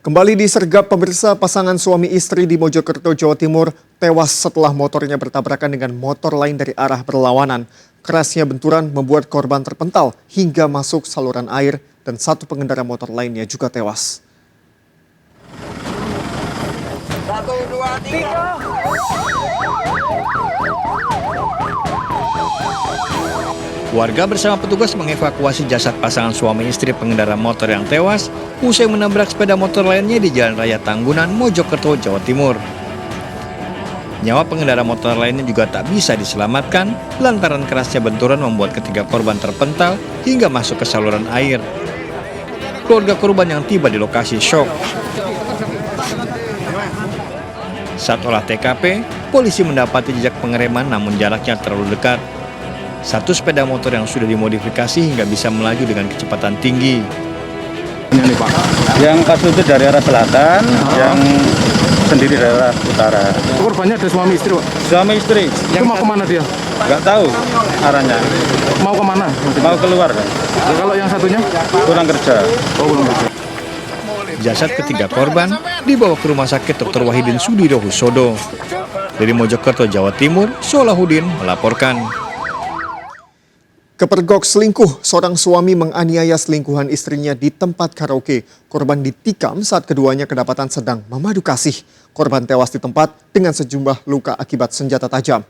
Kembali disergap pemirsa, pasangan suami istri di Mojokerto, Jawa Timur tewas setelah motornya bertabrakan dengan motor lain dari arah berlawanan. Kerasnya benturan membuat korban terpental hingga masuk saluran air dan satu pengendara motor lainnya juga tewas. 1, 2, 3. Warga bersama petugas mengevakuasi jasad pasangan suami istri pengendara motor yang tewas usai menabrak sepeda motor lainnya di Jalan Raya Tanggunan, Mojokerto, Jawa Timur. Nyawa pengendara motor lainnya juga tak bisa diselamatkan lantaran kerasnya benturan membuat ketiga korban terpental hingga masuk ke saluran air. Keluarga korban yang tiba di lokasi syok. Saat olah TKP, polisi mendapati jejak pengereman namun jaraknya terlalu dekat. Satu sepeda motor yang sudah dimodifikasi hingga bisa melaju dengan kecepatan tinggi. Ini nih Pak, yang kasus itu dari arah selatan, yang sendiri dari arah utara. Korbannya ada suami istri, Pak? Suami istri. Itu mau kemana dia? Nggak tahu arahnya. Mau kemana? Mau keluar kan? Nah, kalau yang satunya? Kurang kerja. Oh, belum kerja. Jasad ketiga korban dibawa ke Rumah Sakit Dr. Wahidin Sudirohusodo. Dari Mojokerto, Jawa Timur, Solahuddin melaporkan. Kepergok selingkuh, seorang suami menganiaya selingkuhan istrinya di tempat karaoke. Korban ditikam saat keduanya kedapatan sedang memadu kasih. Korban tewas di tempat dengan sejumlah luka akibat senjata tajam.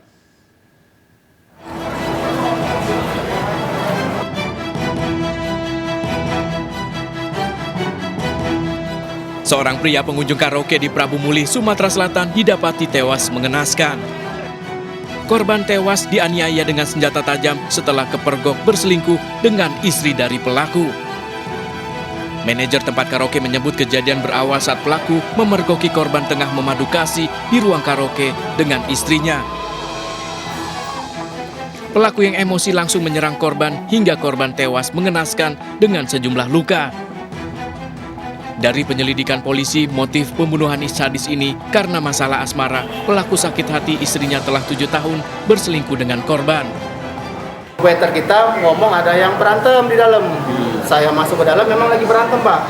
Seorang pria pengunjung karaoke di Prabu Mulih, Sumatera Selatan didapati tewas mengenaskan. Korban tewas dianiaya dengan senjata tajam setelah kepergok berselingkuh dengan istri dari pelaku. Manajer tempat karaoke menyebut kejadian berawal saat pelaku memergoki korban tengah memadu kasih di ruang karaoke dengan istrinya. Pelaku yang emosi langsung menyerang korban hingga korban tewas mengenaskan dengan sejumlah luka. Dari penyelidikan polisi, motif pembunuhan sadis ini karena masalah asmara. Pelaku sakit hati istrinya telah 7 tahun berselingkuh dengan korban. Waiter kita ngomong ada yang berantem di dalam. Saya masuk ke dalam memang lagi berantem, Pak.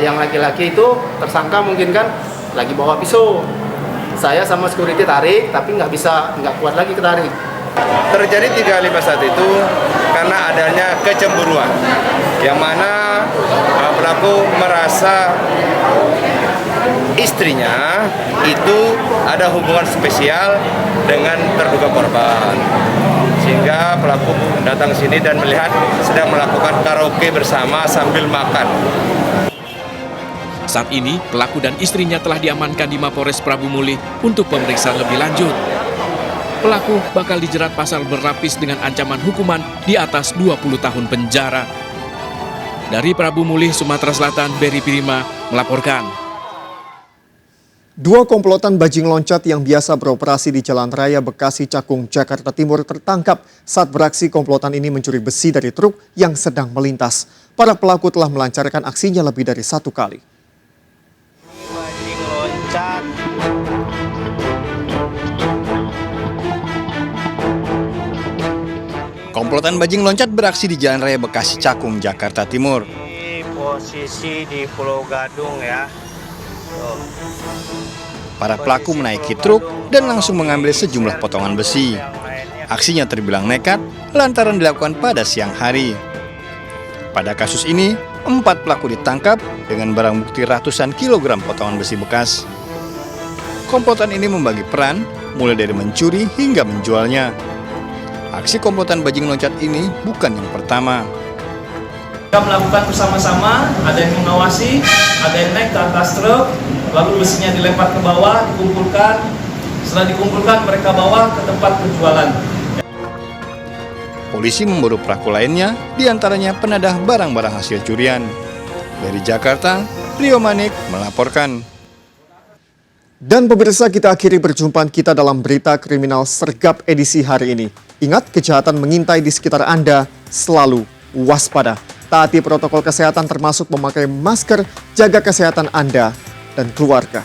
Yang laki-laki itu tersangka mungkin kan lagi bawa pisau. Saya sama security tarik, tapi nggak kuat lagi ketarik. Terjadi 351 itu karena adanya kecemburuan, yang mana pelaku merasa istrinya itu ada hubungan spesial dengan terduga korban, sehingga pelaku datang ke sini dan melihat sedang melakukan karaoke bersama sambil makan. Saat ini, pelaku dan istrinya telah diamankan di Mapores Prabu Mulih untuk pemeriksaan lebih lanjut. Pelaku bakal dijerat pasal berlapis dengan ancaman hukuman di atas 20 tahun penjara. Dari Prabu Mulih, Sumatera Selatan, Beri Prima melaporkan. Dua komplotan bajing loncat yang biasa beroperasi di Jalan Raya Bekasi Cakung, Jakarta Timur tertangkap saat beraksi. Komplotan ini mencuri besi dari truk yang sedang melintas. Para pelaku telah melancarkan aksinya lebih dari 1 kali. Bajing loncat. Komplotan bajing loncat beraksi di Jalan Raya Bekasi Cakung, Jakarta Timur. Ini posisi di Pulau Gadung ya. Tuh. Para pelaku menaiki truk dan langsung mengambil sejumlah potongan besi. Aksinya terbilang nekat lantaran dilakukan pada siang hari. Pada kasus ini, 4 pelaku ditangkap dengan barang bukti ratusan kilogram potongan besi bekas. Komplotan ini membagi peran mulai dari mencuri hingga menjualnya. Aksi komplotan bajing loncat ini bukan yang pertama. Kita melakukan bersama-sama, ada yang mengawasi, ada yang naik ke atas truk, lalu besinya dilempar ke bawah, dikumpulkan. Setelah dikumpulkan, mereka bawa ke tempat penjualan. Polisi memburu pelaku lainnya, diantaranya penadah barang-barang hasil curian. Dari Jakarta, Rio Manik melaporkan. Dan pemirsa, kita akhiri perjumpaan kita dalam berita kriminal sergap edisi hari ini. Ingat, kejahatan mengintai di sekitar Anda, selalu waspada. Taati protokol kesehatan termasuk memakai masker, jaga kesehatan Anda dan keluarga.